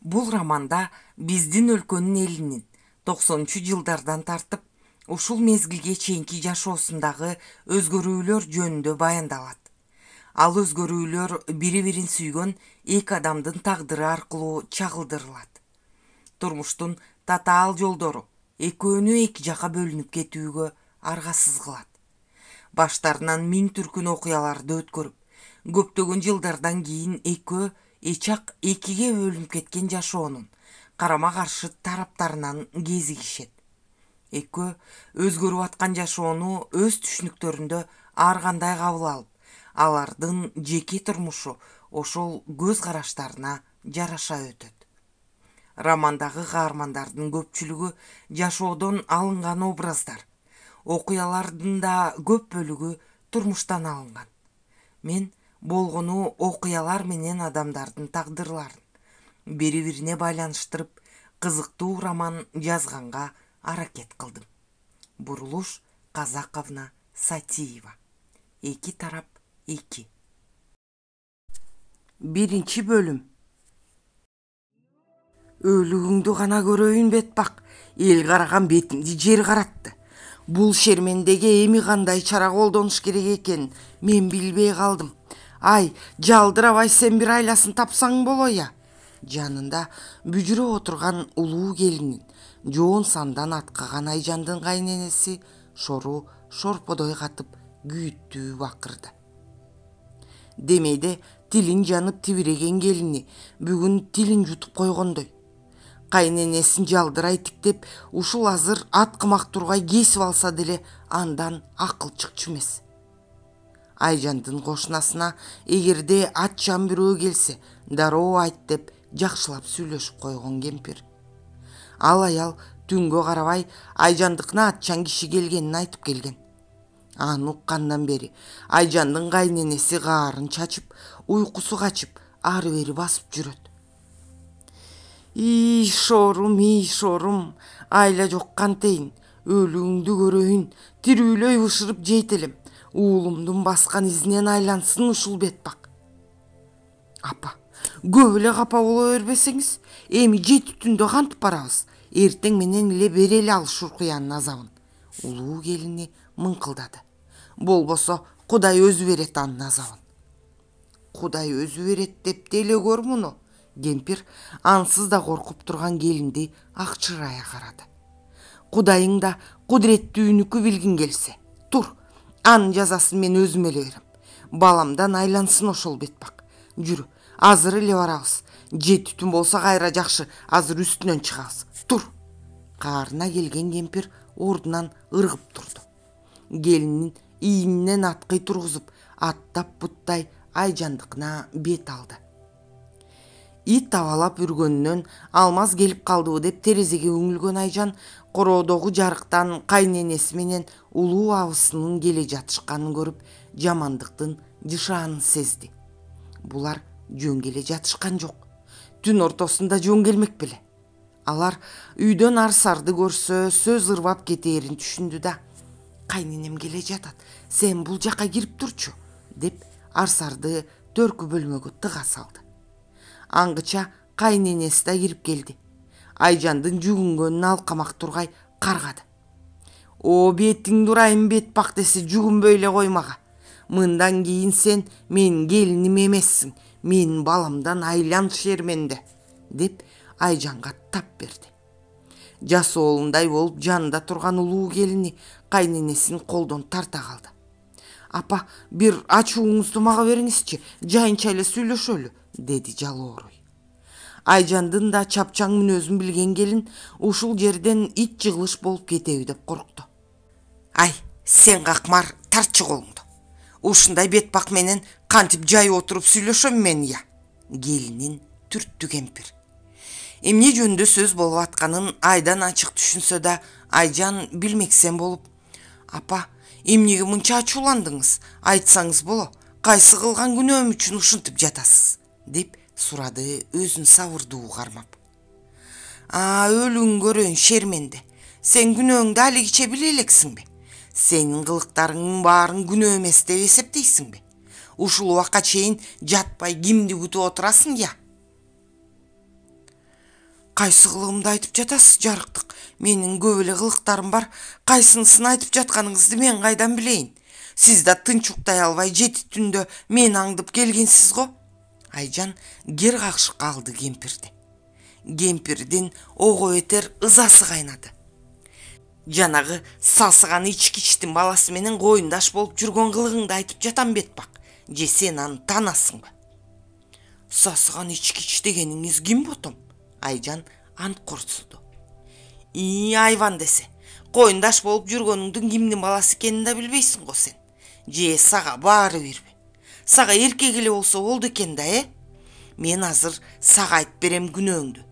Бул романда биздин өлкөнүн элинин 90-жылдардан тартып ушул мезгилге чейинки жашоосундагы өзгөрүүлөр жөнүндө баяндалат. Ал өзгөрүүлөр бири-бирин сүйгөн эки адамдын тагдыры аркылуу чагылдырылат. Турмуштун татаал жолдору экөөнү эки жака бөлүнүп кетүүгө аргасыз кылат. Баштарынан миң түркүн окуяларды өткөрүп, көптөгөн жылдардан кийин экөө эчак экиге бөлүнүп кеткен жашоонун карама каршы тараптарынан кезигишет. Экөө өзгөрүп аткан жашоону өз түшүнүктөрүндө ар кандай кабыл алып, алардын жеке турмушу ошол көз караштарына жараша өтөт. Романдагы каармандардын көпчүлүгү жашоодон алынган образдар, окуялардын да көп бөлүгү турмуштан алынган. Мен болгону окуялар менен адамдардын тагдырларын бири-бирине байланыштырып, кызыктуу роман жазганга аракет кылдым. Бурулуш Казаковна Сатиева. Эки тарап 2. Биринчи бөлүм. Өлүгүңдү гана көрөйүн бетпак, эл караган бетимди жер каратты. Бул шермендеге эми кандай чара колдонуш керек экенин мен билбей калдым. Ай, жалдырабай сен бир айласын тапсаң болоя. Жанында бүжүрөп отурган улуу келинин, жоон сандан аткаган Айжандын кайненеси шору шорподой катып күйүттүү бакырды. Демейде тилин жанып тибиреген келини бүгүн тилин жутуп койгондой. Кайненесин жалдырай тиктеп, ушул азыр ат кымак тургай кесип алса деле андан акыл чыкчу эмес. Айжандын кошунасына эгерде атчан бирөө келсе, дароо айт деп жакшылап сүйлөшүп койгон кемпир. Ал аял түнгө карабай Айжандыкына атчан киши келгенин айтып келген. Аны уккандан бери Айжандын кайненеси каарын чачып, уйкусу качып, ары бери басып жүрөт. Ий шорум, айла жок кантейин, өлүңдү көрөйүн, тирүүлөй ышырып жейт элем. Уулумдун баскан изинен айлансын ушул бетпак. Апа, көп эле капа боло бербесеңиз, эми 7 түндө кантип барабыз? Эртең менен эле берели ал шуркуянын азабын. Улуу келини мыңкылдады. Болбосо Кудай өзү берет анын азабын. Кудай өзү берет деп деле көр муну. Кемпир ансыз да коркуп турган келинди акчырая карады. Кудайың да кудуреттүүнүкү билгин келсе, тур, анын жазасын мен өзүм эле берем. Баламдан айлансын ошол бетпак. Жүрү, азыр эле барабыз. 7 түн болсо кайра жакшы, азыр үстүнөн чыгабыз. Тур. Каарына келген кемпир ордунан ыргып турду. Келинин ийининен аткый тургузуп, аттап буттай Айжандыкына бет алды. Ит абалап үргөнүнөн алмаз келип калдыбы деп терезеге үңүлгөн Айжан короодогу жарыктан кайненеси менен улуу абысынын келе жатышканын көрүп, жамандыктын жышаанын сезди. Булар жөн келе жатышкан жок. Түн ортосунда жөн келмек беле. Алар үйдөн арсарды көрсө сөз ырбап кетээрин түшүндү да. Кайненем келе жатат, сен бул жака кирип турчу, деп арсарды төркү бөлмөгө тыга салды. Аңгыча кайненеси да кирип келди. Айжандын жүгүнгөнүн алкамак тургай каргады. О, бетиңди урайын бетпак десе жүгүнбөй эле коймага. Мындан кийин сен менин келиним эмессиң, менин баламдан айлан шерменде, деп Айжанга тап берди. Жас оолундай болуп жанында турган улуу келини кайненесин колдон тарта калды. Апа, бир ачууңузду мага бериңизчи, жайынча эле сүйлөшөлү, деди жалооруй. Айжандын да чапчаң мүнөзүн билген келин ушул жерден ит жыгылыш болуп кетеби деп коркту. Ай, сен какмар, тартчы колуңду. Ушундай бетпак менен кантип жай отуруп сүйлөшөм мен я? Келинин түрттү кемпир. Эмне жөнүндө сөз болуп атканын айдан ачык түшүнсө да, Айжан билмексен болуп, апа, эмнеге мынча ачууландыңыз? Айтсаңыз боло, кайсы кылган күнөөм үчүн ушинтип жатасыз? Деп сурады өзүн сабырдуу кармап. Өлүң көрөйүн шерменде. Сен күнөөңдү алигиче биле элексиңби? Сенин кылыктарыңдын баарын күнөө эмес деп эсептейсиңби? Ушул убакка чейин жатпай кимди күтүп отурасың я? Кайсы кылыгымды айтып жатасыз, жарыктык? Менин көп эле кылыктарым бар. Кайсынысын айтып жатканыңызды мен кайдан билейин? Сиз да тынч уктай албай жети түндө мени аңдып келгенсиз го. Айжан кер какшып калды кемпирди. Кемпирдин ого бетер ызасы кайнады. Жанагы сасыган ичкичтин баласы менен коюндаш болуп жүргөн кылыгыңды айтып жатам бетпак. Же сен аны танасыңбы? Сасыган ичкич дегениңиз ким ботом? Айжан ант корсуду. Айван десе, коюндаш болуп жүргөнүңдүн кимдин баласы экенин да билбейсиң го сен. Же сага баары бирби? Сага эркек эле болсо болду экен да, Мен азыр сага айтып берем күнөөңдү.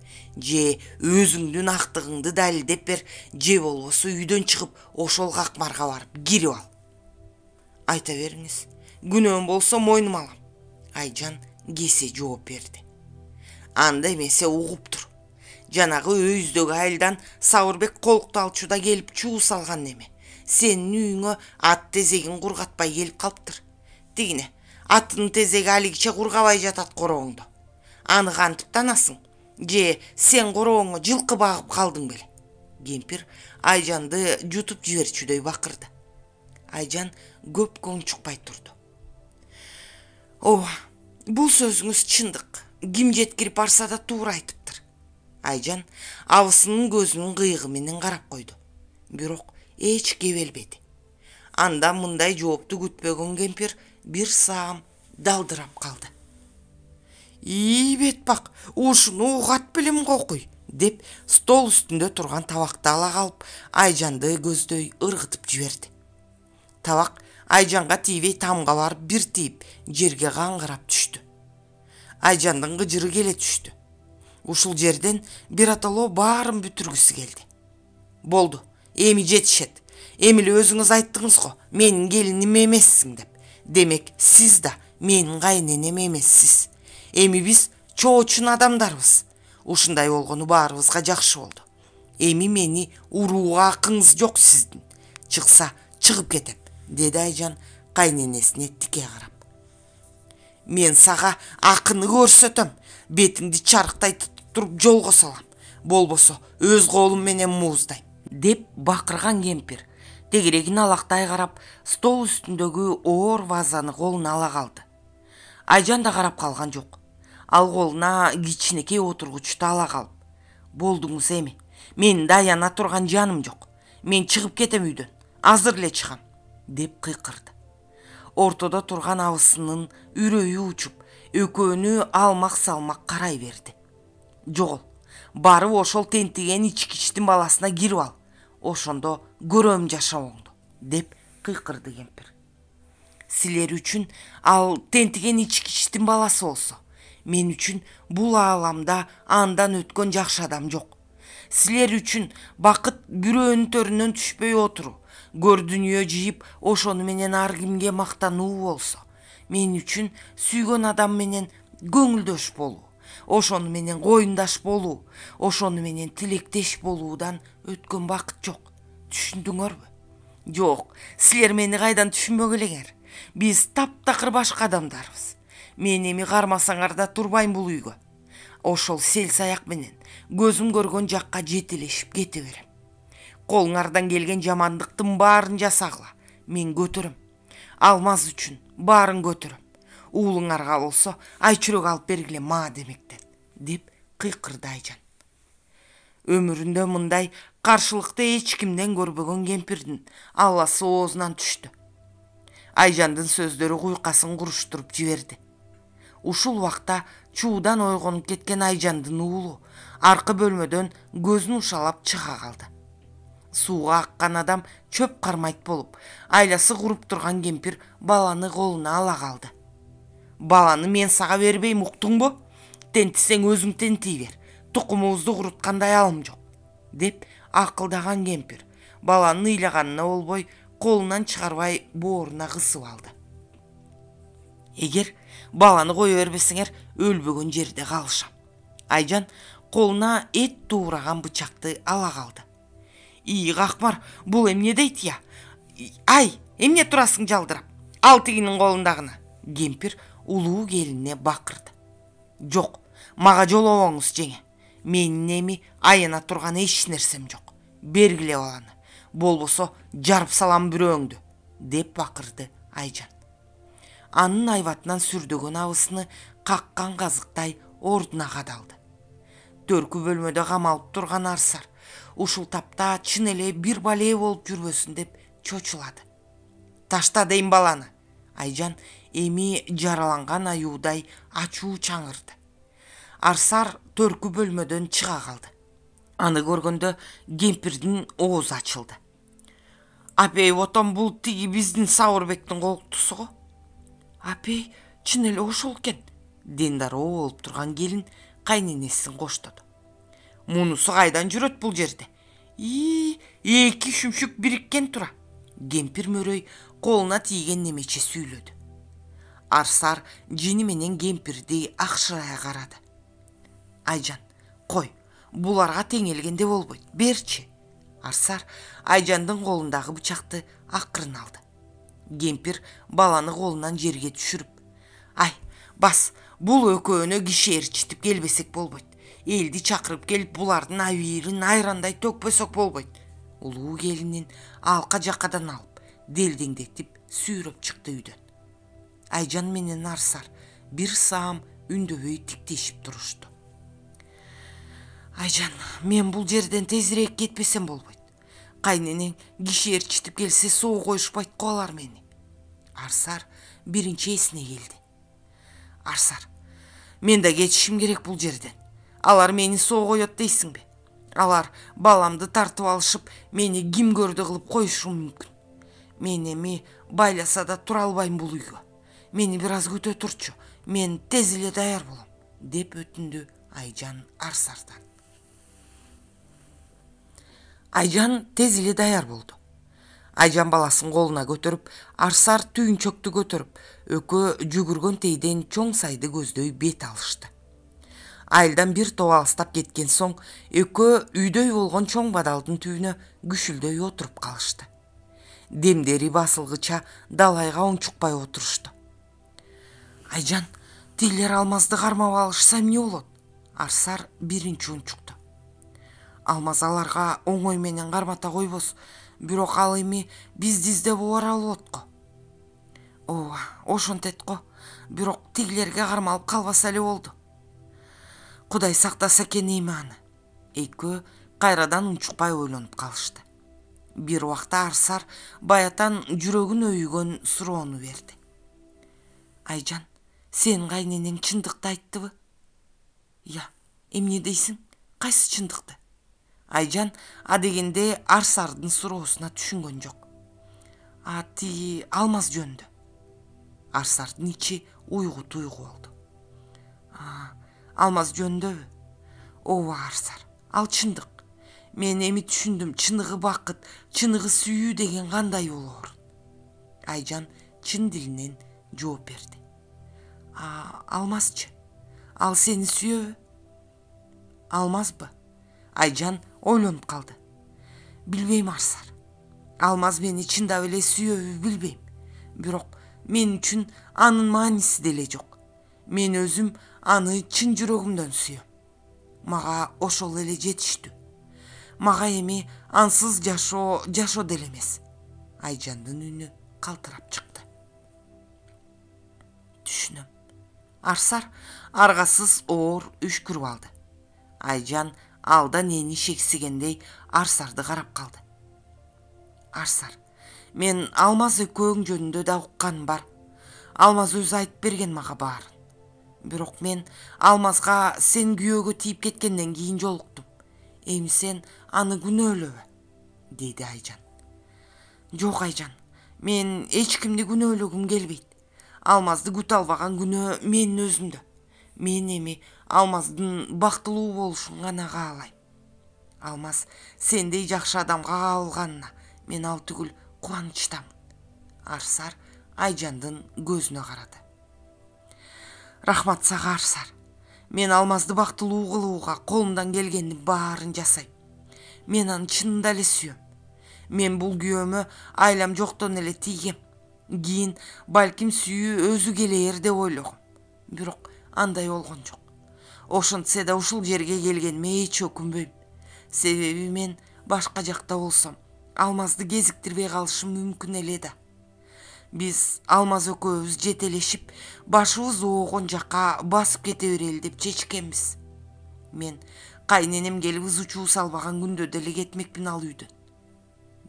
Же өзүңдүн актыгыңды далилдеп бер, же болбосо үйдөн чыгып ошол какмарга барып кирип ал. Айта бериңиз. Күнөөм болсо мойнума алам. Айжан кесе жооп берди. Анда эмесе угуп тур. Жанагы өйүздөгү айылдан Сабырбек колукту алчуда келип чуу салган неме. Сенин үйүңө ат тезегин кургатпай келип калыптыр. Тигине, аттын тезеги алигиче кургабай жатат короңдо. Аны кантип танасың? Же сен короңго жылкы багып калдың беле? Кемпир Айжанды жутуп жиберчүдөй бакырды. Айжан көп коңчукпай турду. Ооба, бул сөзүңүз чындык. Ким жеткирип барса да туура айтыптыр. Айжан абысынын көзүнүн кыйыгы менен карап койду. Бирок эч кебелбеди. Анда мындай жоопту күтпөгөн кемпир бир саам далдырап калды. Бетпак, ушуну угат билим кокуй, деп стол үстүндө турган табакты ала калып, Айжанды көздөй ыргытып жиберди. Табак Айжанга тийбей тамга барып бир тийип, жерге каңгырап түштү. Айжандын кыжыры келе түштү. Ушул жерден бир аталоо баарын бүтүргүсү келди. Болду, эми жетишет. Эмиле өзүңүз айттыңыз го, менин келиним эмессиң деп. Демек, сиз да менин кайненем эмессиз. Эми биз чоочун адамдарбыз. Ушундай болгону баарыбызга жакшы болду. Эми мени урууга акыңыз жок сиздин. Чыкса, чыгып кетем, деди Айжан кайненесине тике карап. Мен сага акыны көрсөтөм, бетиңди чарыктай тутуп туруп жолго салам. Болбосо өз колум менен мууздайм, деп бакырган кемпир тегерегин алактай карап, стол үстүндөгү оор вазаны колуна ала калды. Айжан да карап калган жок. Ал колуна кичинекей отургучту ала калып: "Болдуңуз эми. Менин да аяна турган жаным жок. Мен чыгып кетем үйдөн. Азыр эле чыгам", деп кыйкырды. Ортодо турган абысынын үрөйү учуп, экөөнү алмак-салмак карай берди. "Жогол, барып ошол тентиген ичкичтин баласына кирип ал. Ошондо көрөм жашооңду", деп кыйкырды кемпир. "Силер үчүн ал тентиген ичкичтин баласы болсо, мен үчүн бул ааламда андан өткөн жакшы адам жок. Силер үчүн бакыт бирөөнүн төрүнөн түшпөй отуруу, көр дүнүйө жыйып, ошону менен ар кимге мактануу болсо, мен үчүн сүйгөн адам менен көңүлдөш болуу, ошону менен коюндаш болуу, ошону менен тилектеш болуудан өткөн бакыт жок. Түшүндүңөрбү? Жок, силер мени кайдан түшүнбөк элеңер. Биз таптакыр башка адамдарбыз. Мен эми кармасаңар да турбайм бул үйгө. Ошол сел саяк менен көзүм көргөн жакка жетелешип кете берем. Колуңардан келген жамандыктын баарын жасагыла. Мен көтөрөм. Алмаз үчүн баарын көтөрөм. Уулуңарга болсо айчүрөк алып бергиле ма демектен", деп кыйкырды Айжан. Өмүрүндө мындай каршылыкты эч кимден көрбөгөн кемпирдин алласы оозунан түштү. Айжандын сөздөрү куйкасын куруштуруп жиберди. Ушул убакта чуудан ойгонуп кеткен Айжандын уулу аркы бөлмөдөн көзүн ушалап чыга калды. Сууга аккан адам чөп кармайт болуп, айласы куруп турган кемпир баланы колуна ала калды. "Баланы мен сага бербейм, уктуңбу? Тентисең өзүң тентий бер. Тукумубузду куруткандай алым жок", деп акылдаган кемпир баланын ыйлаганына болбой, колунан чыгарбай бооруна кысып алды. "Эгер баланы кое бербесеңер, өлбөгөн жерде калышам". Айжан колуна эт туураган бычакты ала калды. Какмар, бул эмне дейт я? Ай, эмне турасың жалдырап? Ал тигинин колундагыны", кемпир улуу келинине бакырды. "Жок, мага жолобоңуз жеңе. Менин эми аяна турган эч нерсем жок. Бергиле баланы. Болбосо жарып салам бирөөңдү, деп бакырды Айжан. Анын айбатынан сүрдөгөн абысыны каккан казыктай ордуна кадалды. Төркү бөлмөдө камалып турган Арсар ушул тапта чын эле бир бале болуп жүрбөсүн деп чочулады. Ташта дейм баланы. Айжан эми жараланган аюудай ачуу чаңырды. Арсар төркү бөлмөдөн чыга калды. Аны көргөндө кемпирдин оозу ачылды. Апей, отон бул тиги биздин Сабырбектин колуктусу го. Апей, чын эле ошол экен. Дендароо болуп турган келин кайненесин коштоду. Мунусу кайдан жүрөт бул жерде? Эки шүмшүк бириккен тура. Кемпир мөрөй колуна тийген немече сүйлөдү. Арсар жини менен кемпирди акшырая карады. Айжан, кой, буларга теңелгенде болбойт, берчи. Арсар Айжандын колундагы бычакты акырын алды. Кемпир баланы колунан жерге түшүрүп: Ай, бас, бул экөөнө киши ээрчитип келбесек болбойт. Элди чакырып келип булардын абийирин айрандай төкпөсөк болбойт. Улуу келинин алка жакадан алып, делдеңдетип сүйрөп чыкты үйдөн. Айжан менен Арсар бир саам үндөбөй тиктешип турушту. Айжан, мен бул жерден тезирээк кетпесем болбойт. Кайненең киши ээрчитип келсе соо коюшпайт калар мени. Арсар биринчи эсине келди. Арсар, мен да кетишим керек бул жерден. Алар мени соо коет дейсиңби? Алар баламды тартып алышып, мени ким көрдү кылып коюшу мүмкүн. Мен эми байласа да тура албайм бул үйгө. Мени бир аз күтө турчу. Мен тез эле даяр болом, деп өтүндү Айжан Арсардан. Айжан тез эле даяр болду. Айжан баласын колуна көтөрүп, Арсар түйүнчөктү көтөрүп, экөө жүгүргөн тейден чоң сайды көздөй бет алышты. Айылдан бир топ алыстап кеткен соң, экөө үйдөй болгон чоң бадалдын түбүнө күшүлдөй отуруп калышты. Демдери басылгыча далайга унчукпай отурушту. Айжан, тилер алмазды кармап алышса эмне болот? Арсар биринчи унчукту. Алмаз аларга оңой менен кармата койбос, бирок ал эми бизди издеп бара болот го. Ооба, ошентет го. Бирок тигилерге кармалып калбаса эле болду. Кудай сактаса экен эми аны. Экөө кайрадан унчукпай ойлонуп калышты. Бир убакта Арсар баятан жүрөгүн өйгөн суроону берди. Айжан, сен кайненең чындыкты айттыбы? Я, эмне дейсиң? Кайсы чындыкты? Айжан адегенде Арсардын суроосуна түшүнгөн жок. Ати Алмаз жөнүндө. Арсардын ичи уйгу-туйгу болду. Алмаз жөнүндөбү? Ооба Арсар, ал чындык. Мен эми түшүндүм, чыныгы бакыт, чыныгы сүйүү деген кандай болоор. Айжан чын дилинен жооп берди. Алмазчы? Ал сени сүйөбү? Алмазбы? Айжан ойлонуп калды. Билбейм Арсар. Алмаз мени чындап эле сүйөбү билбейм. Бирок мен үчүн анын мааниси деле жок. Мен өзүм аны чын жүрөгүмдөн сүйөм. Мага ошол эле жетиштүү. Мага эми ансыз жашоо деле эмес. Айжандын үнү калтырап чыкты. Түшүнөм. Арсар аргасыз оор үшкүрүп алды. Айжан алдан эни шексигендей Арсарды карап калды. Арсар, мен Алмаз экөөң жөнүндө да укканым бар. Алмаз өзү айтып берген мага баарын. Бирок мен Алмазга сен күйөөгө тийип кеткенден кийин жолуктум. Эми сен аны күнөөлөбө, деди Айжан. Жок Айжан, мен эч кимди күнөөлөгүм келбейт. Алмазды күтө албаган күнөө менин өзүмдө. Мен эми Алмаздын бактылуу болушун гана каалайм. Алмаз сендей жакшы адамга кабылганына мен ал түгүл кубанычтамын. Арсар Айжандын көзүнө карады. Рахмат сага Арсар. Мен Алмазды бактылуу кылууга колумдан келгендин баарын жасайм. Мен аны чынында эле сүйөм. Мен бул күйөөмө айлам жоктон эле тийгем. Кийин балким сүйүү өзү келээр деп ойлогом. Бирок андай болгон жок. Ошентсе да ушул жерге келгениме эч өкүнбөйм. Себеби мен башка жакта болсом, Алмазды кезиктирбей калышым мүмкүн эле да. Биз Алмаз экөөбүз жетелешип, башыбыз оогон жака басып кете берели деп чечкенбиз. Мен кайненем келип ызы-чуу салбаган күндө деле кетмекмин ал үйдөн,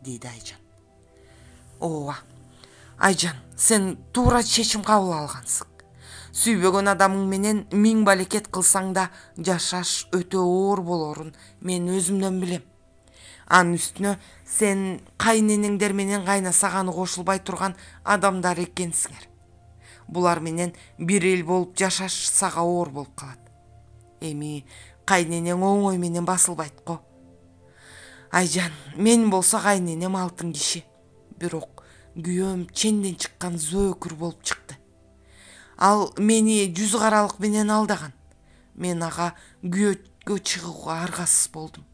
деди Айжан. Ооба, Айжан, сен туура чечим кабыл алгансың. Сүйбөгөн адамың менен миң балекет кылсаң да жашаш өтө оор болорун мен өзүмдөн билем. Анын үстүнө сен кайненеңдер менен кайнасаганы кошулбай турган адамдар экенсиңер. Булар менен бир эл болуп жашаш сага оор болуп калат. Эми кайненең оңой менен басылбайт го. Айжан, мен болсо кайненем алтын киши. Бирок күйөөм ченден чыккан зөөкүр болуп чыкты. Ал мени жүз каралык менен алдаган. Мен ага күйөөгө чыгууга аргасыз болдум.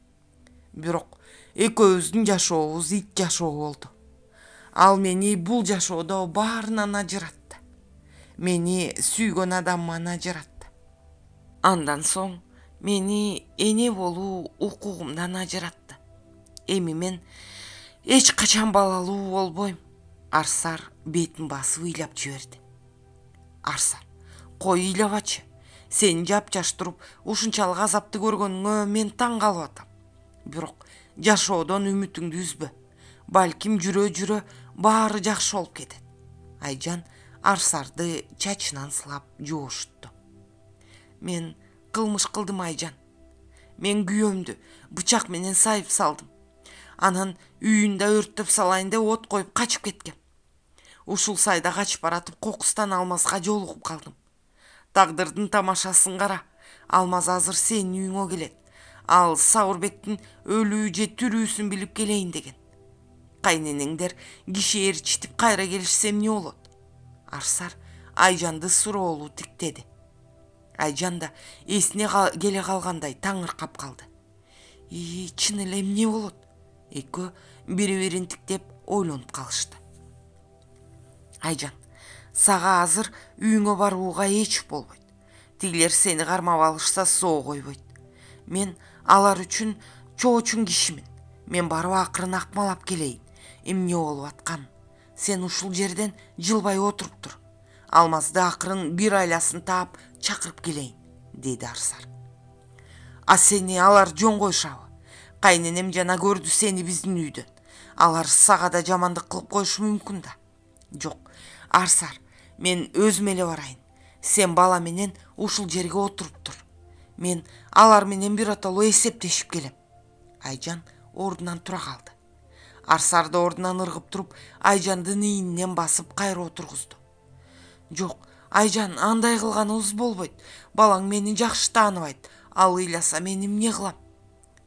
Бирок экөөбүздүн жашообуз ит жашоо болду. Ал мени бул жашоодо баарынан ажыратты. Мени сүйгөн адамыман ажыратты. Андан соң мени эне болуу укугумдан ажыратты. Эми мен эч качан балалуу болбойм. Арсар бетин басып ыйлап жиберди. Арсар, кой ыйлабачы. Сен жапжаш туруп ушунчалык азапты көргөнүңө мен таң калып атам. Бирок жашоодон үмүтүңдү үзбө. Балким жүрө-жүрө баары жакшы болуп кетет. Айжан Арсарды чачынан сылап жоошутту. Мен кылмыш кылдым, Айжан. Мен күйөөмдү бычак менен сайып салдым. Анан үйүндө өрттөп салайын деп от коюп качып кеткем. Ушул сайда качып баратып кокустан Алмазга жолугуп калдым. Тагдырдын тамашасын кара. Алмаз азыр сенин үйүңө келет. Ал Сауырбектин өлүү же тирүүсүн билип келейин деген. Кайненеңдер киши ээрчитип кайра келишсе эмне болот? Арсар Айжанды суроолуу тиктеди. Айжан да эсине келе калгандай таңыркап калды. Чын эле эмне болот? Экөө бири-бирин тиктеп ойлонуп калышты. Айжан, сага азыр үйүңө барууга эч болбойт. Тигилер сени кармап алышса соо койбойт. Мен алар үчүн чоочун кишимин. Мен барып акырын акмалап келейин. Эмне болуп аткан? Сен ушул жерден жылбай отуруп тур. Алмазды акырын бир айласын таап чакырып келейин, деди Арсар. А сени алар жөн койшабы? Кайненем жана көрдү сени биздин үйдөн. Алар сага да жамандык кылып коюшу мүмкүн да. Жок, Арсар, мен өзүм эле барайын. Сен бала менен ушул жерге отуруп тур. Мен алар менен биротоло эсептешип келем. Айжан ордунан тура калды. Арсарды ордунан ыргып туруп, Айжандын ийининен басып кайра отургузду. Жок, Айжан, андай кылганыбыз болбойт. Балаң мени жакшы тааныбайт. Ал ыйласа мен эмне кылам?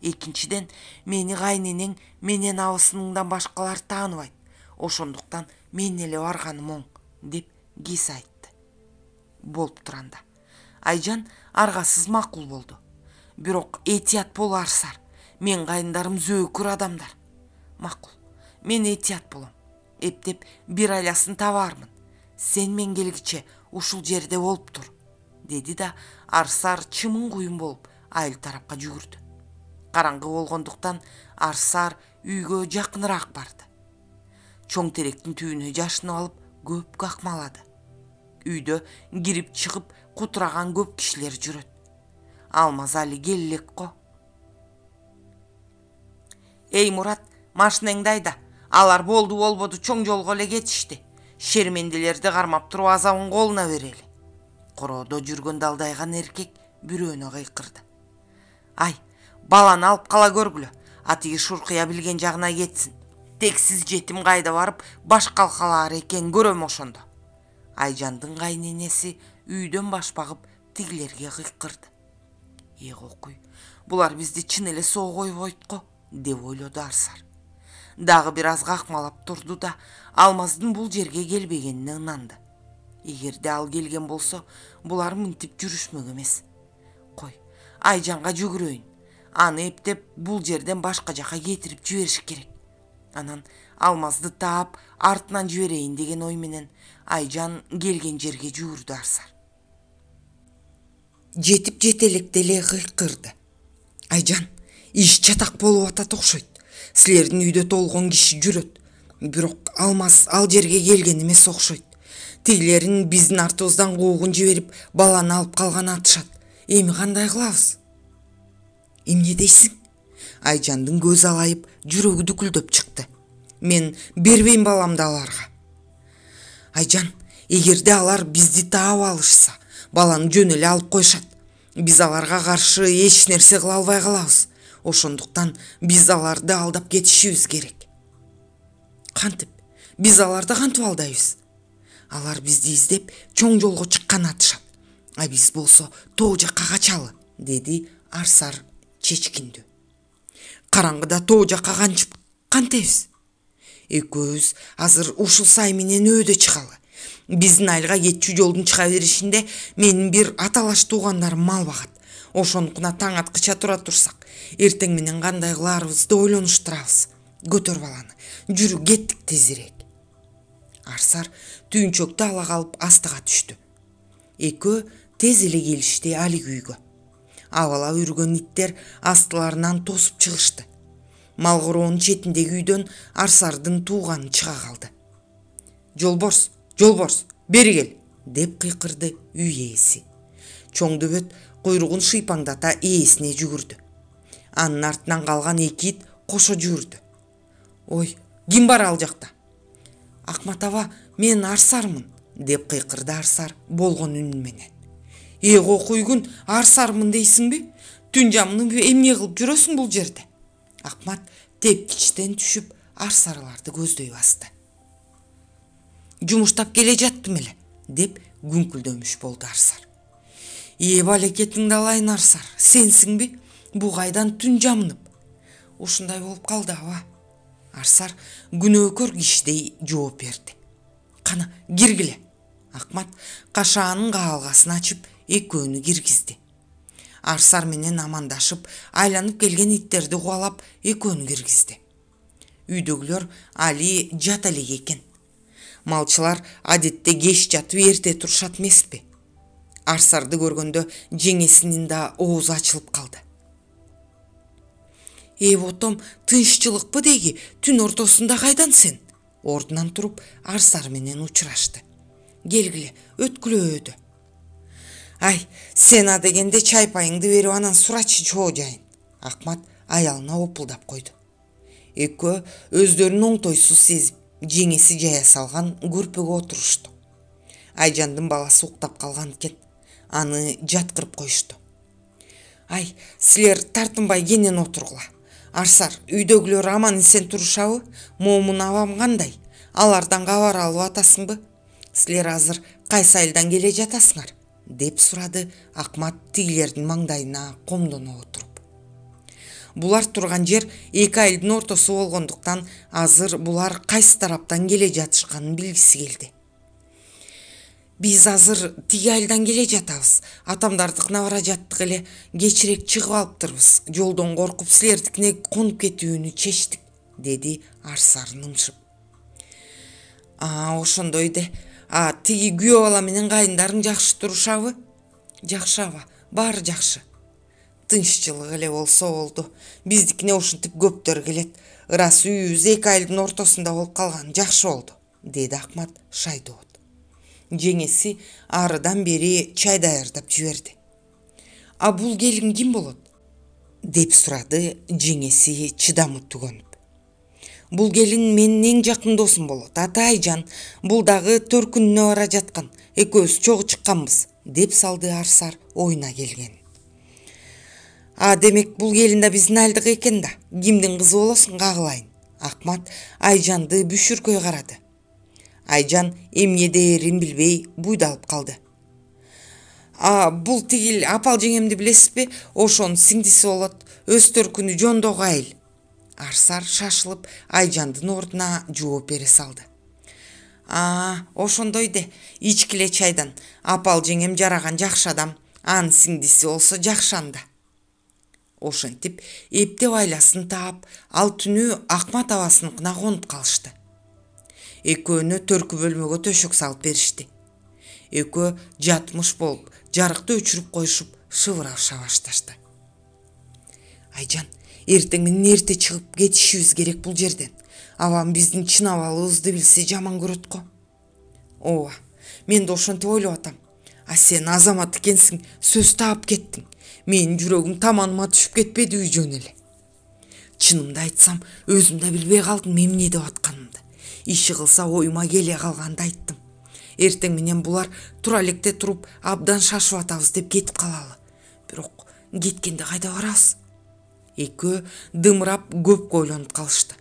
Экинчиден, мени кайненең менен абысыныңдан башкалар тааныбайт. Ошондуктан мен эле барганым оң, деп кеси айтты. Болуп туранда Айжан аргасыз макул болду. Бирок этият бол, Арсар. Мен кайындарым зөөкүр адамдар. Макул, мен этият болом. Эптеп бир айласын табаармын. Сен мен келгиче ушул жерде болуп тур, деди да Арсар чымын куюн болуп айыл тарапка жүгүрдү. Караңгы болгондуктан Арсар үйгө жакыныраак барды. Чоң теректин түбүнө жашынып алып көп какмалады. Үйдө кирип чыгып кутураган көп кишилер жүрөт. Алмаз али кел элек го. Эй Мурат, машинеңди айда. Алар болду болбоду чоң жолго эле кетишти. Шермендилерди кармап туруп азабын колуна берели. Короодо жүргөн далдайган эркек бирөөнө кыйкырды. Ай, баланы алып кала көргүлө. Атиги шуркуя билген жагына кетсин. Тексиз жетим кайда барып баш калкалаар экен көрөм ошондо. Айжандын кайненеси үйдөн баш багып тигилерге кыйкырды. Окуй, булар бизди чын эле соо койбойт го, деп ойлоду Арсар. Дагы бир аз какмалап турду да Алмаздын бул жерге келбегенине ынанды. Эгерде ал келген болсо, булар мынтип жүрүшмөк эмес. Кой, Айжанга жүгүрөйүн. Аны эптеп бул жерден башка жака кетирип жибериш керек. Анан Алмазды таап артынан жиберейин деген ой менен Айжан келген жерге жүгүрдү Арсар. жетип жетелекте эле кыйкырды. Айжан, иш чатак болуп атат окшойт. Силердин үйдө толгон киши жүрөт. Бирок алмаз ал жерге келген эмес окшойт. Тигилерин биздин артыбыздан куугун жиберип, баланы алып калган атышат. Эми кандай кылабыз? Эмне дейсиң? Айжандын көз алайып, жүрөгү дүкүлдөп чыкты. Мен бербейм баламды аларга. Айжан, эгерде алар бизди таап алышса, баланы жөн эле алып коюшат. Биз аларга каршы эч нерсе кыла албай калабыз. Ошондуктан биз аларды алдап кетишибиз керек. Кантип? Биз аларды кантип алдайбыз? Алар бизди издеп чоң жолго чыккан атышат. А биз болсо тоо жакка качалы, деди Арсар чечкиндүү. Караңгыда тоо жакка канчып кантебиз? Экөөбүз азыр ушул сай менен өөдө чыгалы. Биздин айылга кетчү жолдун чыга беришинде менин бир аталаш туугандарым мал багат. Ошонукуна таң аткыча тура турсак, эртең менен кандай кыларыбызды ойлонуштурабыз. Көтөр баланы, жүрү кеттик тезирээк. Арсар түйүнчөктү ала калып астыга түштү. Экөө тез эле келишти алиги үйгө. Абалап үргөн иттер астыларынан тосуп чыгышты. Мал короонун четиндеги үйдөн Арсардын тууганы чыга калды. Жолборс, Жолборс, бери кел, деп кыйкырды үй ээси. Чоң дөбөт куйругун шыйпаңдата ээсине жүгүрдү. Анын артынан калган эки ит кошо жүгүрдү. Ой, ким бар ал жакта? Акмат аба, мен Арсармын, деп кыйкырды Арсар болгон үн менен. Эго куйгун, Арсармын дейсиңби? Түн жамыны эмне кылып жүрөсүң бул жерде? Акмат тепкичтен түшүп Арсарларды көздөй басты. Жумуштап келе жаттым эле, деп күңкүлдөмүш болду Арсар. Балекетиңди алайын Арсар, сенсиңби? Бу кайдан түн жамынып? Ушундай болуп калды аба. Арсар күнөөкөр кишидей жооп берди. Кана, киргиле. Акмат кашаанын каалгасын ачып, экөөнү киргизди. Арсар менен амандашып, айланып келген иттерди кубалап, экөөнү киргизди. Үйдөгүлөр али жат элек экен. Малчылар адетте кеч жатып эрте турушат эмеспи? Арсарды көргөндө жеңесинин да оозу ачылып калды. Ботом, тынччылыкпы деги, түн ортосунда кайдан сен? Ордунан туруп Арсар менен учурашты. Келгиле, өткүлө өөдө. Ай, сен а дегенде чайпайыңды берип анан сурачы чоо жайын. Акмат аялына опулдап койду. Экөө өздөрүн оңтойсуз сезип, жеңеси жая салган көрпөгө отурушту. Айжандын баласы уктап калган экен. Аны жаткырып коюшту. Ай, силер тартынбай кенен отургула. Арсар, үйдөгүлөр аман эсен турушабы? Момун абам кандай? Алардан кабар алып атасыңбы? Силер азыр кайсы айылдан келе жатасыңар? Деп сурады Акмат тигилердин маңдайына комдоно отуруп. Булар турган жер эки айылдын ортосу болгондуктан азыр булар кайсы тараптан келе жатышканын билгиси келди. Биз азыр тиги айылдан келе жатабыз. Атамдардыкына бара жаттык эле, кечирээк чыгып алыптырбыз. Жолдон коркуп силердикине конуп кетүүнү чечтик, деди Арсар нымшып. Ошондой де. Тиги күйөө бала менен кайындарың жакшы турушабы? Жакшы аба, баары жакшы. Тынччылык эле болсо болду. Биздикине ушинтип көптөр келет. Ырас үйүбүз эки айылдын ортосунда болуп калган жакшы болду, деди Акмат шайдоот. Жеңеси арыдан бери чай даярдап жиберди. Бул келин ким болот? Деп сурады жеңеси чыдамы түгөнүп. Бул келин менин эң жакын досум болот. Ата Айжан, бул дагы төркүнүнө бара жаткан. Экөөбүз чогуу чыкканбыз, деп салды Арсар оюна келген. Демек бул келин да биздин айылдык экен да. Кимдин кызы болосуң кагылайын? Акмат Айжанды бүшүркөй карады. Айжан эмне дээрин билбей буйдалып калды. Бул тигил апал жеңемди билесизби? Ошонун сиңдиси болот. Өз төркүнү жондогу айыл. Арсар шашылып Айжандын ордуна жооп бере салды. Ошондой де. Ичкиле чайдан. Апал жеңем жараган жакшы адам. Анын сиңдиси болсо жакшы анда. Ошентип эптеп айласын таап, ал түнү Акмат абасыныкына конуп калышты. Экөөнү төркү бөлмөгө төшөк салып беришти. Экөө жатмыш болуп, жарыкты өчүрүп коюшуп, шыбыраша башташты. Айжан, эртең менен эрте чыгып кетишибиз керек бул жерден. Абам биздин чын абалыбызды билсе жаман көрөт го. Ооба, мен да ошентип ойлоп атам. А сен азамат экенсиң, сөз таап кеттиң. Менин жүрөгүм таманыма түшүп кетпеди үйжөн эле. Чынымды айтсам, өзүм да билбей калдым эмне деп атканымды. Иши кылса оюма келе калганды айттым. Эртең менен булар тура электе туруп, абдан шашып атабыз деп кетип калалы. Бирок кеткенде кайда барабыз? Экөө дымырап көп ойлонуп калышты.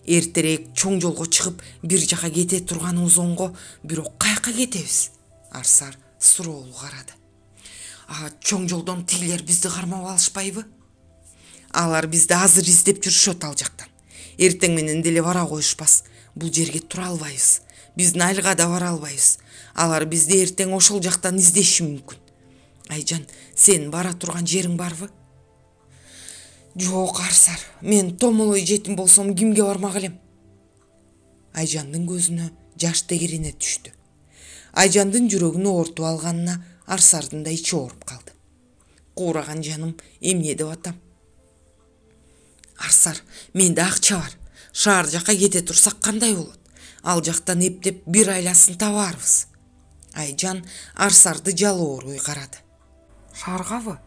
Эртерээк чоң жолго чыгып, бир жака кете турганыбыз оңго, бирок каяка кетебиз? Арсар суроолуу карады. Чоң жолдон тигилер бизди кармап алышпайбы? Алар бизди азыр издеп жүрүшөт ал жактан. Эртең менен деле бара коюшпас. Бул жерге тура албайбыз. Биздин айылга да бара албайбыз. Алар бизди эртең ошол жактан издеши мүмкүн. Айжан, сенин бара турган жериң барбы? Жок, Арсар, мен томолой жетим болсом кимге бармак элем? Айжандын көзүнө жаш тегерене түштү. Айжандын жүрөгүн оортуп алганына Арсардын да ичи ооруп калды. Куураган жаным, эмне деп атам? Арсар, менде акча бар. Шаар жака кете турсак кандай болот? Ал жактан эптеп бир айласын табарбыз. Айжан Арсарды жалоорубай карады. Шааргабы?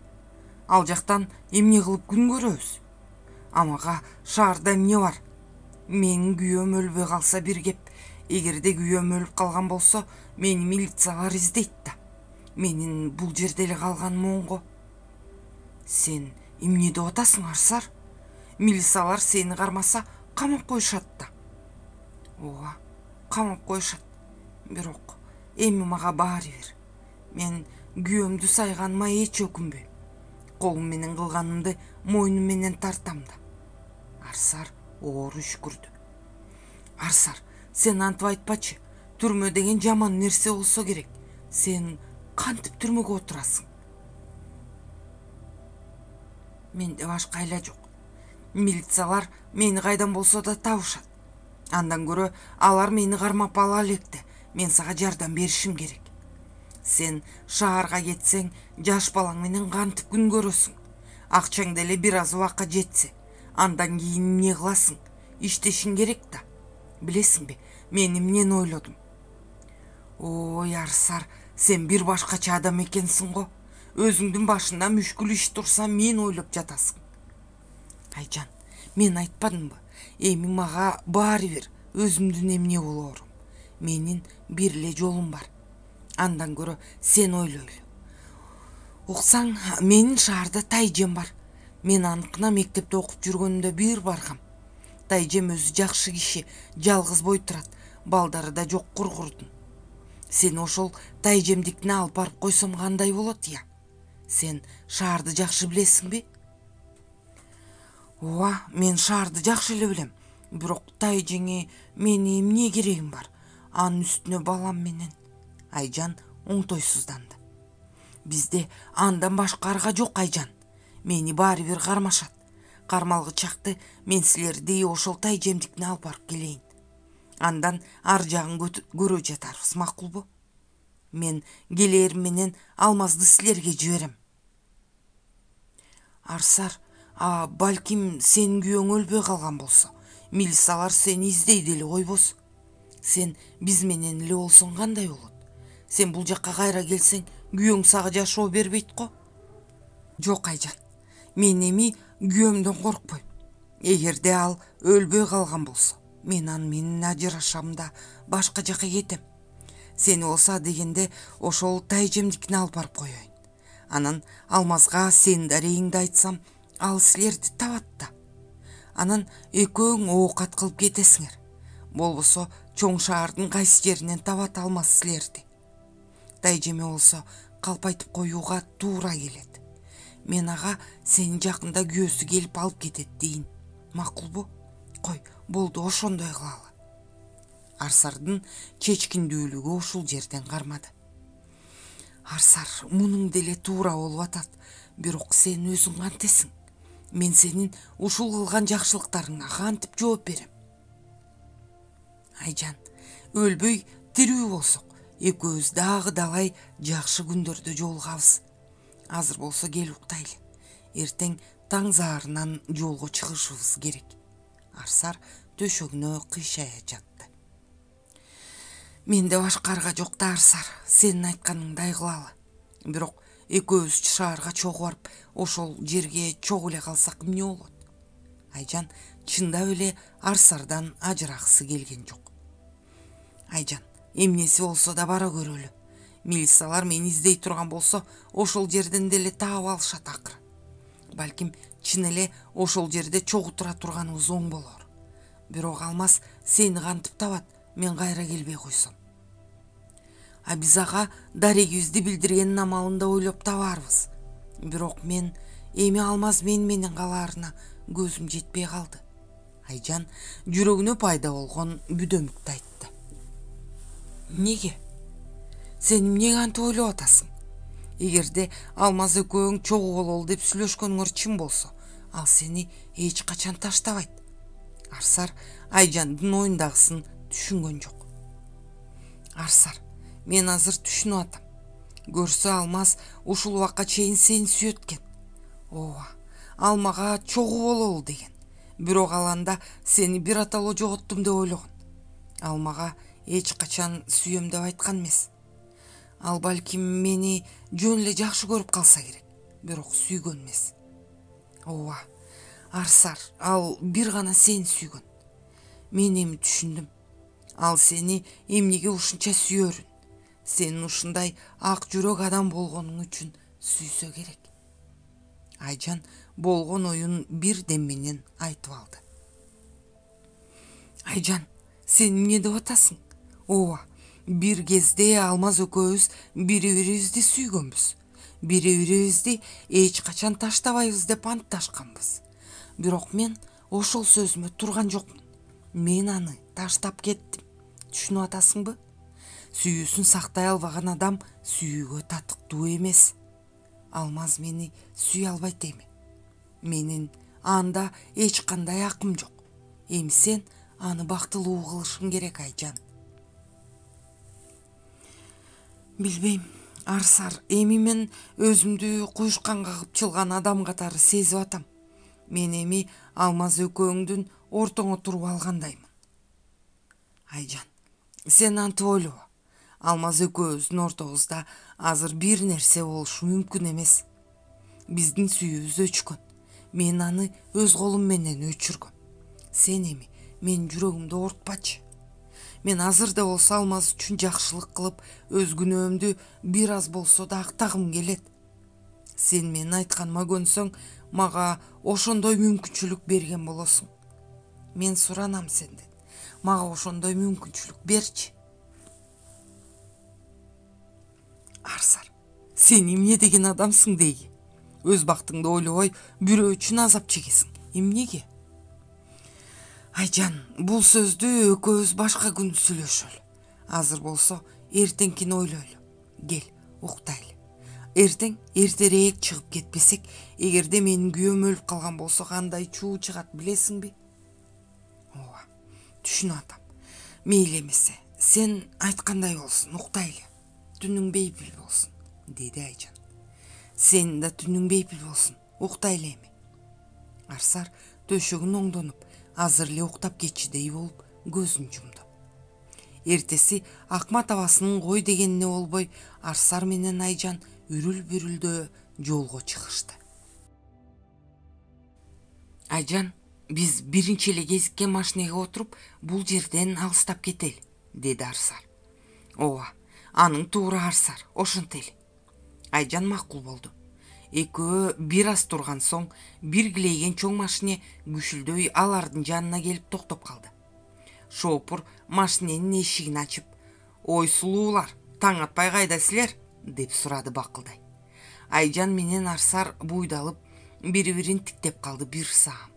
Ал жактан эмне кылып күн көрөбүз? Амага шаарда эмне бар? Менин күйөөм өлбөй калса бир кеп. Эгерде күйөөм өлүп калган болсо, мени милициялар издейт да. Менин бул жерде эле калганым оңго. Сен эмне деп атасың, Арсар? Милициялар сени кармаса, камап коюшат да. Ооба, камап коюшат. Бирок эми мага баары бир. Мен күйөөмдү сайганыма эч өкүнбөйм. Колум менен кылганымды мойнум менен тартам да. Арсар оору үшкүрдү. Арсар, сен антип айтпачы. Түрмө деген жаман нерсе болсо керек. Сен кантип түрмөгө отурасың? Менде башка айла жок. Милициялар мени кайдан болсо да табышат. Андан көрө алар мени кармап ала электе. Мен сага жардам беришим керек. Сен шаарга кетсең, жаш балаң менен кантип күн көрөсүң? Акчаң деле бир аз убакка жетсе, андан кийин эмне кыласың? Иштешиң керек да. Билесиңби, мен эмнени ойлодум? Ой, Арсар, сен бир башкача адам экенсиң го. Өзүңдүн башында мүшкүл иш турса, мен ойлоп жатасың. Айжан, мен айтпадымбы? Эми мага баары бир өзүмдүн эмне болоорум. Менин бир эле жолум бар. Андан көрө сен ойлойлу. Уксаң, менин шаарда тайжем бар. Мен аныкына мектепте окуп жүргөнүмдө бир баргам. Тайжем өзү жакшы киши, жалгыз бой турат, балдары да жок кургурдун. Сен ошол тайжемдикине алып барып койсом кандай болот, я? Сен шаарды жакшы билесиңби? Ооба, мен шаарды жакшы эле билем. Бирок тайжеңе мени эмне керегим бар? Анын үстүнө балам менен. Айжан оңтойсузданды. Бизде андан башка арга жок, Айжан. Мени баары бир кармашат. Кармалгычакты мен силерди ошол тайжемдикине алып барып келейин. Андан ар жагын көрө жатарбыз, макулбу? Мен келээрим менен алмазды силерге жиберем. Арсар, балким сенин күйөөң өлбөй калган болсо, милициялар сени издейди эле койбос. Сен биз менен эле болсоң кандай болот? Сен бул жакка кайра келсең, күйөөң сага жашоо бербейт го? Жок, Айжан, мен эми күйөөмдөн коркпойм. Эгерде ал өлбөй калган болсо, мен аны менен ажырашам да башка жака кетем. Сени болса дегенде ошол тайжемдикине алып барып коеюн. Анан Алмазга сенин дарегиңди айтсам, ал силерди табат да. Анан экөөң оокат кылып кетесиңер. Болбосо чоң шаардын кайсы жеринен табат Алмаз силерди. Тайжеме болсо калпайтып коюуга туура келет. Мен ага сенин жакында күйөөсү келип алып кетет дейин. Макулбу? Кой, болду, ошондой кылалы. Арсардын чечкиндүүлүгү ушул жерден кармады. Арсар, мунуң деле туура болуп атат. Бирок сен өзүң кантесиң? Мен сенин ушул кылган жакшылыктарыңа кантип жооп берем? Айжан, өлбөй тирүү болсок, экөөбүз дагы далай жакшы күндөрдө жолугабыз. Азыр болсо кел уктайлы. Эртең таң заарынан жолго чыгышыбыз керек. Арсар төшөгүнө кыйшая жатты. Менде башкарга жок да Арсар, сенин айтканыңдай кылалы. Бирок экөөбүз шаарга чогуу барып, ошол жерге чогуу эле калсак эмне болот? Айжан чындап эле Арсардан ажырагысы келген жок. Айжан, эмнеси болсо да бара көрөлү. Милициялар мени издей турган болсо, ошол жерден деле таап алышат акыры. Балким чын эле ошол жерде чогуу тура турганыбыз оң болор. Бирок Алмаз сени кантип табат, мен кайра келбей койсом. А биз ага дарегибизди билдиргендин амалын да ойлоп табарбыз. Бирок мен эми Алмаз менен калаарына көзүм жетпей калды. Айжан жүрөгүнө пайда болгон бүдөмүктү айтты. Неге? Сен эмнеге антип ойлоп атасың? Эгерде Алмаз экөөң чогуу бололу деп сүйлөшкөнүңөр чын болсо, ал сени эч качан таштабайт. Арсар Айжандын оюндагысын түшүнгөн жок. Арсар, мен азыр түшүнүп атам. Көрсө Алмаз ушул убакка чейин сени сүйөт экен. Ооба, ал мага чогуу бололу деген. Бирок ал анда сени бир аталоо жоготтум деп ойлогон. Ал мага эч качан сүйөм деп айткан эмес. Ал балким мени жөн эле жакшы көрүп калса керек, бирок сүйгөн эмес. Ооба, Арсар, ал бир гана сени сүйгөн. Мен эми түшүндүм. Ал сени эмнеге ушунча сүйөрүн. Сенин ушундай ак жүрөк адам болгонуң үчүн сүйсө керек. Айжан болгон оюн бир дем менен айтып алды. Айжан, сен эмне деп атасың? Ооба, бир кезде Алмаз экөөбүз бири-бирибизди сүйгөнбүз. Бири-бирибизди эч качан таштабайбыз деп антташканбыз. Бирок мен ошол сөзүмө турган жокмун. Мен аны таштап кеттим. Түшүнүп атасыңбы? Сүйүүсүн сактай албаган адам сүйүүгө татыктуу эмес. Алмаз мени сүйө албайт эми. Менин анда эч кандай акым жок. Эми сен аны бактылуу кылышың керек, Айжан. Билбейм, Арсар, эми мен өзүмдү куюшканга кылып чылган адам катары сезип атам. Мен эми Алмаз экөөңдүн ортоңо туруп алгандаймын. Айжан, сен антип ойлобо. Алмаз экөөбүздүн ортобузда азыр бир нерсе болушу мүмкүн эмес. Биздин сүйүүбүз өчкөн. Мен аны өз колум менен өчүргөм. Сен эми мен жүрөгүмдү ортпачы. Мен азыр да болсо Алмаз үчүн жакшылык кылып, өз күнөөмдү бир аз болсо да актагым келет. Сен менин айтканыма көнсөң, мага ошондой мүмкүнчүлүк берген болосуң. Мен суранам сенден. Мага ошондой мүмкүнчүлүк берчи. Арсар, сен эмне деген адамсың дейги? Өз бактыңды ойлобой, бирөө үчүн азап чегесиң. Эмнеге? Айжан, бул сөздү экөөбүз башка күн сүйлөшөлү. Азыр болсо эртеңкини ойлойлу. Кел, уктайлы. Эртең эртерээк чыгып кетпесек, эгерде менин күйөөм өлүп калган болсо кандай чуу чыгат билесиңби? Ооба, түшүнүп атам. Мейли эмесе, сен айткандай болсун, уктайлы. Түнүң бейпил болсун, деди Айжан. Сенин да түнүң бейпил болсун, уктайлы эми. Арсар төшөгүн оңдонуп, азыр эле уктап кетчидей болуп көзүн жумду. Эртеси акма табасынын кой дегенине болбой, Арсар менен Айжан үрүл-бүрүлдө жолго чыгышты. Айжан, биз биринчи эле кезиккен машинеге отуруп, бул жерден алыстап кетели, деди Арсар. Ооба, аның туура, Арсар, ошентели. Айжан макул болду. Экөө бир аз турган соң, бир килейген чоң машине күшүлдөй алардын жанына келип токтоп калды. Шоопур машиненин эшигин ачып, "Ой сулуулар, таң атпай кайдасыздар?" деп сурады бакылдай. Айжан менен Арсар буйдалып, бири-бирин тиктеп калды бир саам.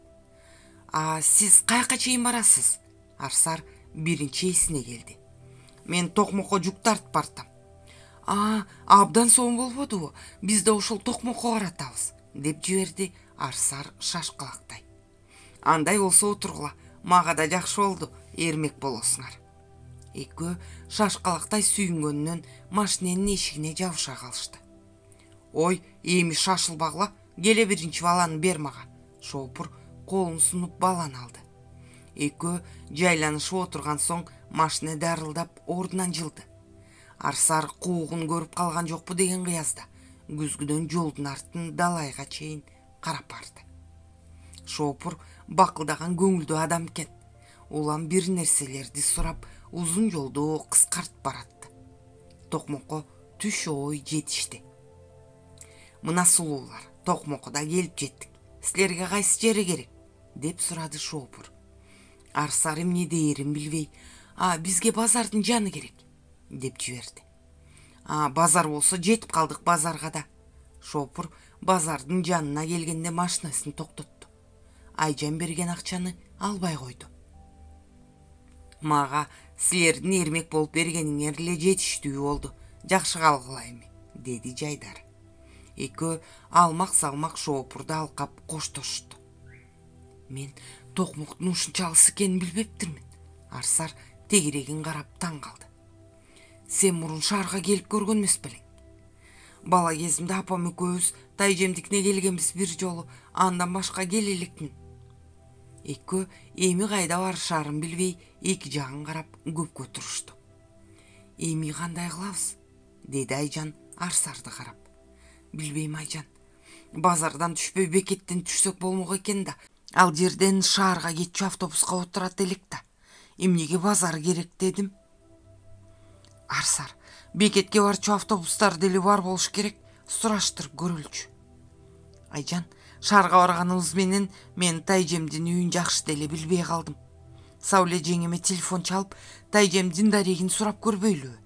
"А сиз каяка чейин барасыз?" Арсар биринчи эсине келди. "Мен Токмокко жүк тартып бартам." Абдан сонун болбодубу? Биз да ошол Токмокко баратабыз, деп жиберди Арсар шашкалактай. "Андай болсо отургула, мага да жакшы болду, эрмек болосуңар." Экөө шашкалактай сүйүнгөнүнөн машиненин эшигине жабыша калышты. Ой, эми шашылбагыла, келе биринчи баланы бер мага. Шопур колун сунуп баланы алды. Экөө жайланышып отурган соң машина дарылдап ордунан жылды. Арсар куугун көрүп калган жокпу деген кыязда күзгүдөн жолдун артын далайга чейин карап барды. Шопур бакылдаган көңүлдүү адам экен. Улам бир нерселерди сурап узун жолду кыскартып баратты. Токмокко түш ой жетишти. Мына сулуулар, Токмокко келип жеттик. Силерге кайсы жери керек? Деп сурады Шопур. Арсар эмне дээрин билбей, бизге базардын жаны керек, деп жиберди. Базар болсо жетип калдык базарга да. Шопур базардын жанына келгенде машинасын токтотту. Айжан берген акчаны албай койду. Мага силердин эрмек болуп бергениңер эле жетиштүү болду. Жакшы калгыла эми, деди Жайдар. Экөө алмак салмак Шопурду алкап коштошушту. Мен Токмоктун ушунча алыс экенин билбептирмин. Арсар тегерегин карап таң калды. Сен мурун шаарга келип көргөн эмес белең? Бала кезимде апам экөөбүз Тайжемдикине келгенбиз бир жолу, андан башка келе элекмин. Экөө эми кайда барышаарын билбей эки жагын карап көпкө турушту. Эми кандай кылабыз? Деди Айжан Арсарды карап. Билбейм Айжан. Базардан түшпөй бекеттен түшсөк болмок экен да. Ал жерден шаарга кетчү автобуска отурат элек да. Эмнеге базар керек дедим. Арсар, бекетке барчу автобустар деле бар болуш керек, сураштырып көрөлчү. Айжан, шаарга барганыбыз менен мен Тайжемдин үйүн жакшы деле билбей калдым. Сауле жеңеме телефон чалып, Тайжемдин дарегин сурап көрбөйлүбү?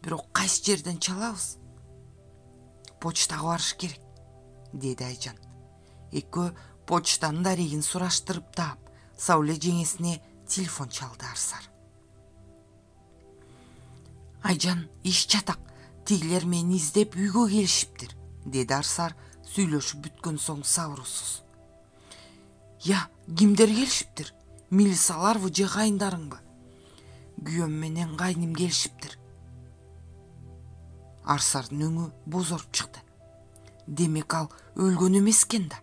Бирок кайсы жерден чалабыз? Почтага барыш керек, деди Айжан. Экөө почтанын дарегин сураштырып таап, Сауле жеңесине телефон чалды Арсар. Айжан, иш чатак, тигилер мени издеп үйгө келишиптир, деди Арсар сүйлөшүп бүткөн соң сабырсыз. Я, кимдер келишиптир? Милисаларбы же кайындарыңбы? Күйөөм менен кайным келишиптир. Арсардын өңү бозоруп чыкты. Демек ал өлгөн эмес экен да.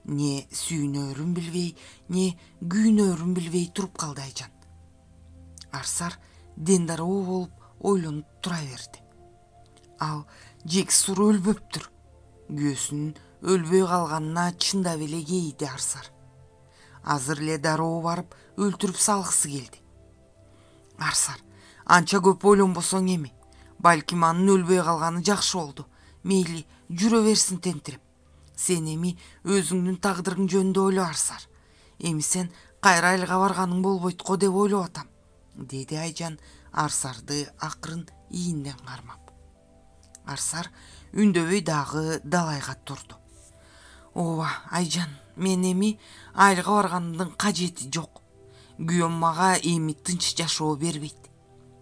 Не сүйүнөрүн билбей, не күйүнөрүн билбей туруп калды Айжан. Арсар дендароо болуп ойлонуп тура берди. Ал Жексур өлбөптүр. Күйөөсүнүн өлбөй калганына чындап эле кейиди Арсар. Азыр эле дароо барып өлтүрүп салгысы келди. Арсар, анча көп ойлонбосоң эми. Балким анын өлбөй калганы жакшы болду. Мейли, жүрө берсин тентирип. Сен эми өзүңдүн тагдырың жөнүндө ойло Арсар. Эми сен кайра айылга барганың болбойт го деп ойлоп атам, деди Айжан Арсарды акырын ийинден кармап. Арсар үндөбөй дагы далайга турду. Ооба, Айжан, мен эми айылга барганымдын кажети жок. Күйөөм мага эми тынч жашоо бербейт.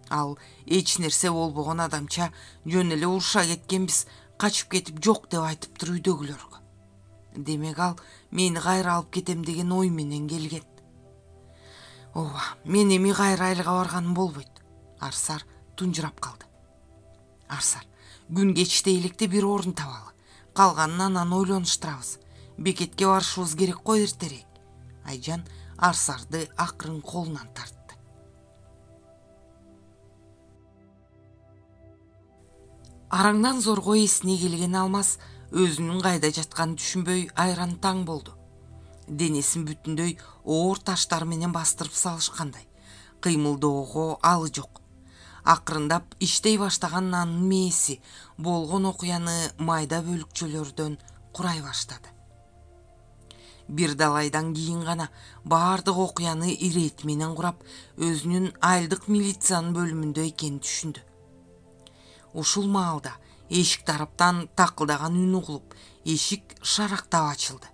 Ал эч нерсе болбогон адамча жөн эле уруша кеткенбиз, качып кетип жок деп айтыптыр үйдөгүлөргө. Демек ал мени кайра алып кетем деген ой менен келген. Ооба, мен эми кайра айылга барганым болбойт. Арсар тунжурап калды. Арсар, күн кечте электе бир орун табалы. Калганын анан ойлонуштурабыз. Бекетке барышыбыз керек го эртерээк. Айжан Арсарды акырын колунан тартты. Араңдан зорго эсине келген Алмаз өзүнүн кайда жатканын түшүнбөй айран таң болду. Денесин бүтүндөй оор таштар менен бастырып салышкандай. Кыймылдоого алы жок. Акырындап иштей баштаган анын мээси болгон окуяны майда бөлүкчөлөрдөн курай баштады. Бир далайдан кийин гана баардык окуяны ирет менен курап, өзүнүн айылдык милициянын бөлүмүндө экенин түшүндү. Ушул маалда эшик тараптан такылдаган үн угулуп, эшик шарактап ачылды.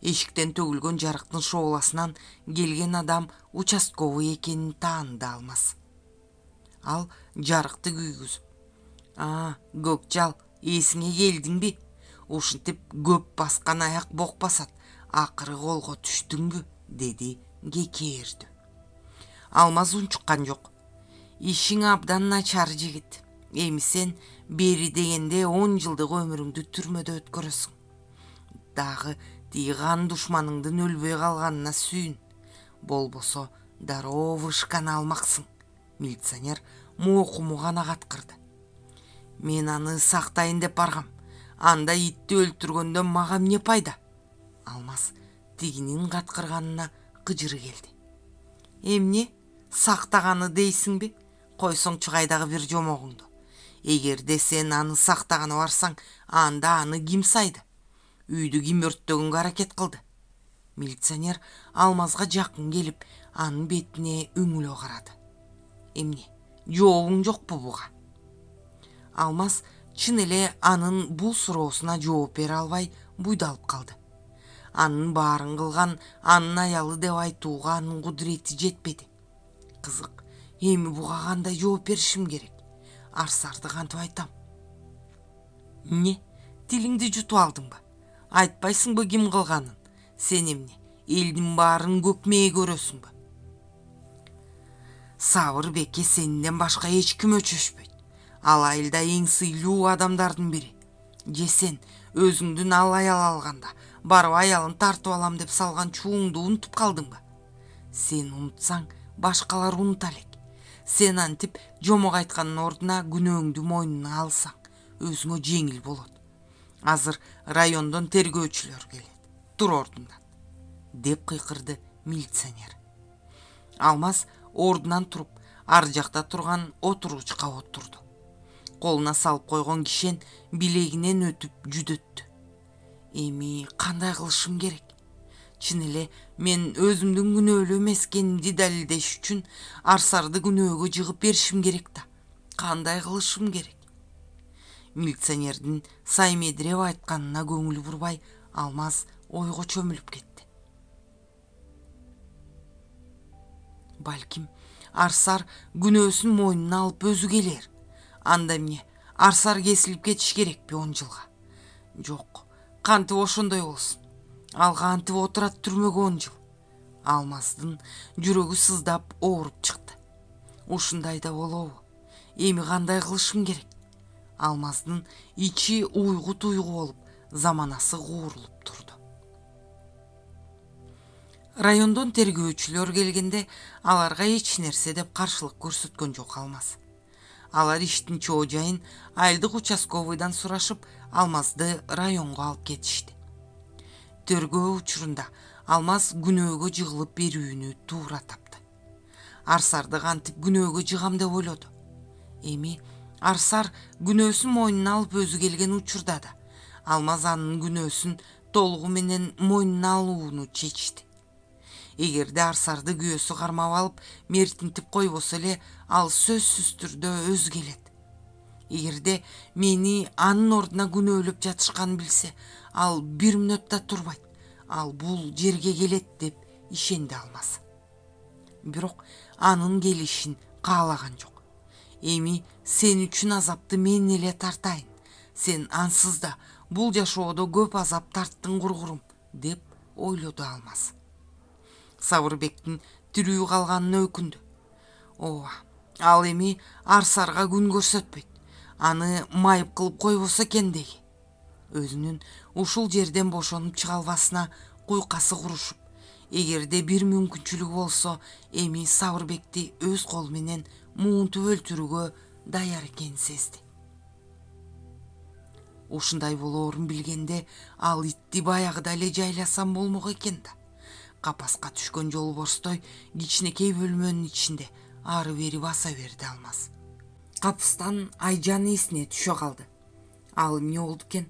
Эшиктен төгүлгөн жарыктын шооласынан келген адам участковый экенин тааныды Алмаз. Ал жарыкты күйгүзүп: көкжал, эсиңе келдиңби? Ушинтип көп баскан аяк бок басат, акыры колго түштүңбү? Деди кекээрдү. Алмаз унчуккан жок. Ишиң абдан начар жигит. Эми сен бери дегенде 10 жылдык өмүрүңдү түрмөдө өткөрөсүң. Дагы тиги кан душманыңдын өлбөй калганына сүйүн. Болбосо дароо вышканы алмаксың. Милиционер муукуму гана каткырды. Мен аны сактайын деп баргам. Анда итти өлтүргөндөн мага эмне пайда? Алмаз тигинин каткырганына кыжыры келди. Эмне? Сактаганы дейсиңби? Койсоңчу кайдагы бир жомогуңду. Эгерде сен аны сактаганы барсаң, анда аны ким сайды? Үйдү ким өрттөгөнгө аракет кылды? Милиционер Алмазга жакын келип, анын бетине үңүлө карады. Эмне? Жообуң жокпу буга? Алмаз чын эле анын бул суроосуна жооп бере албай буйдалып калды. Анын баарын кылган анын аялы деп айтууга анын кудурети жетпеди. Кызык, эми буга кандай жооп беришим керек? Арсарды кантип айтам? Эмне? Тилиңди жутуп алдыңбы? Айтпайсыңбы ким кылганын? Сен эмне? Элдин баарын көкмээ көрөсүңбү? Сабыр беке сенден башка эч ким өчөшпөйт. Ал айылда эң сыйлуу адамдардын бири. Же сен өзүңдүн ал аял алганда барып аялын тартып алам деп салган чууңду унутуп калдыңбы? Сен унутсаң, башкалар унута элек. Сен антип жомок айткандын ордуна күнөөңдү мойнуна алсаң, өзүңө жеңил болот. Азыр райондон тергөөчүлөр келет. Тур ордундан, деп кыйкырды милиционер. Алмаз ордунан туруп, ар жакта турган отуруучка отурду. Колуна салып койгон кишен билегинен өтүп жүдөттү. Эми кандай кылышым керек? Чын эле мен өзүмдүн күнөөлүү эмес экенимди далилдеш үчүн Арсарды күнөөгө жыгып беришим керек да. Кандай кылышым керек? Милиционердин саймедиреп айтканына көңүлү бурбай, Алмаз ойго чөмүлүп кетти. Балким Арсар күнөөсүн мойнуна алып өзү келер. Анда эмне? Арсар кесилип кетиш керекпи 10 жылга? Жок, кантип ошондой болсун. Ал кантип отурат түрмөгө 10 жыл? Алмаздын жүрөгү сыздап ооруп чыкты. Ушундай да болобу? Эми кандай кылышым керек? Алмаздын ичи уйгу туйгу болуп, заманасы куурулуп турду. Райондон тергөөчүлөр келгенде аларга эч нерсе деп каршылык көрсөткөн жок Алмаз. Алар иштин чоо жайын айылдык участковыйдан сурашып, Алмазды районго алып кетишти. Тергөө учурунда Алмаз күнөөгө жыгылып берүүнү туура тапты. Арсарды кантип күнөөгө жыгам деп ойлоду. Эми Арсар күнөөсүн мойнуна алып өзү келген учурда да Алмаз анын күнөөсүн толугу менен мойнуна алууну чечти. Эгерде Арсарды күйөөсү кармап алып мертинтип койбосо эле, ал сөзсүз түрдө өзү келет. Эгерде мени анын ордуна күнөөлөп жатышканын билсе, ал бир мүнөт да турбайт. Ал бул жерге келет деп ишенди Алмаз. Бирок анын келишин каалаган жок. Эми сен үчүн азапты мен эле тартайын. Сен ансыз да бул жашоодо көп азап тарттың кургурум, деп ойлоду Алмаз. Сабырбектин тирүү калганына өкүндү. Ооба, ал эми Арсарга күн көрсөтпөйт. Аны майып кылып койбосо экен деги. Өзүнүн ушул жерден бошонуп чыга албасына куйкасы курушуп, эгерде бир мүмкүнчүлүгү болсо, эми Сабырбекти өз колу менен муунтуп өлтүрүүгө даяр экенин сезди. Ушундай болоорун билгенде, ал итти баягыда эле жайласам болмок экен да. Капаска түшкөн жолборстой кичинекей бөлмөнүн ичинде ары бери баса берди Алмаз. Капыстан Айжан эсине түшө калды. Ал эмне болду экен?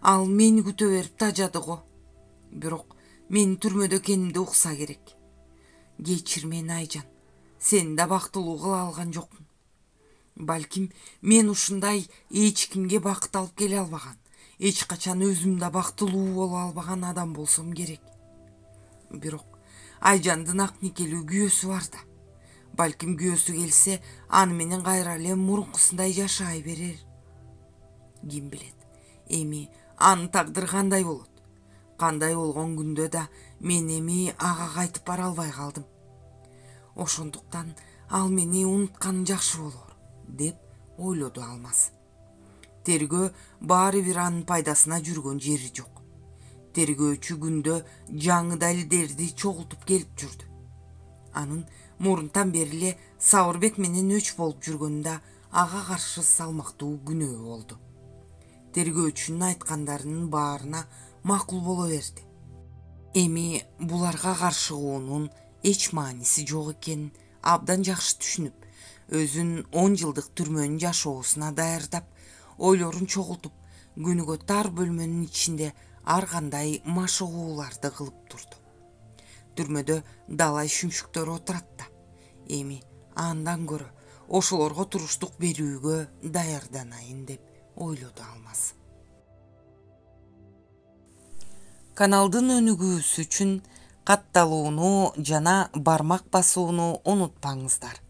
Ал мени күтө берип тажады го. Бирок мен түрмөдө экенимди укса керек. Кечир мени Айжан. Сени да бактылуу кыла алган жокмун. Балким мен ушундай эч кимге бакыт алып келе албаган, эч качан өзүм да бактылуу боло албаган адам болсом керек. Бирок Айжандын ак никелүү күйөөсү бар да. Балким күйөөсү келсе, аны менен кайра эле мурункусундай жашай берер. Ким билет, эми анын тагдыры кандай болот? Кандай болгон күндө да мен эми ага кайтып бара албай калдым. Ошондуктан ал мени унутканы жакшы болор, деп ойлоду Алмаз. Тергөө баары бир анын пайдасына жүргөн жери жок. Тергөөчү күндө жаңы далилдерди чогултуп келип жүрдү. Анын мурунтан бери эле Сабырбек менен өч болуп жүргөнүндө ага каршы салмактуу күнөө болду. Тергөөчүнүн айткандарынын баарына макул боло берди. Эми буларга каршыгуунун эч мааниси жок экенин абдан жакшы түшүнүп, өзүн 10 жылдык түрмөнүн жашоосуна даярдап, ойлорун чогултуп, күнүгө тар бөлмөнүн ичинде ар кандай машыгууларды кылып турду. Түрмөдө далай шүмшүктөр отурат да. Эми андан көрө ошолорго туруштук берүүгө даярданайын деп ойлоду Алмаз. Каналдын өнүгүүсү үчүн катталууну жана бармак басууну унутпаңыздар.